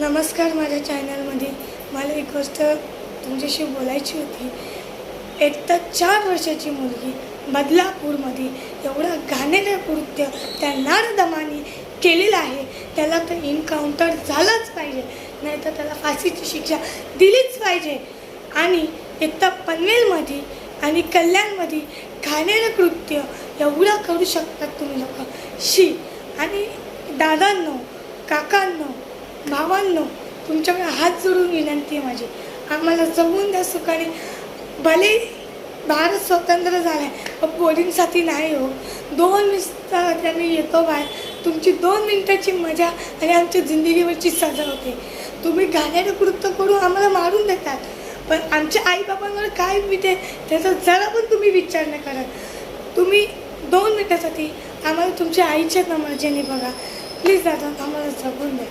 नमस्कार. माझ्या चॅनलमध्ये मला एक गोष्ट तुमच्याशी बोलायची होती. एक 4 वर्षाची मुलगी बदलापूरमध्ये एवढं घाणेरडं कृत्य त्या नारदमाने केलेलं आहे. त्याला तर एन्काउंटर झालंच पाहिजे, नाही तर त्याला फाशीची शिक्षा दिलीच पाहिजे. आणि एक तर पनवेलमध्ये आणि कल्याणमध्ये घाणेरडं कृत्य एवढं करू शकतात तुम्ही लोक. शी. आणि दादांनो, काकांनो, भावांनो, तुमच्याकडे हात जोडून विनंती आहे माझी, आम्हाला जगून द्या सुखाने. भले भारत स्वतंत्र झाला आहे पण पोरींसाठी नाही हो. 2 मिनिटांनी येतो बाहेर, तुमची 2 मिनिटाची मजा आणि आमच्या जिंदगीवरची सजा होते. तुम्ही घाणेरडं कृत्य करून आम्हाला मारून देतात, पण आमच्या आईबाबांवर काय मिळते त्याचा जरा पण तुम्ही विचार नाही करत. तुम्ही 2 मिनिटासाठी आम्हाला तुमच्या आईच्या मर्जीने बघा. प्लीज दादा, आम्हाला जगून द्या.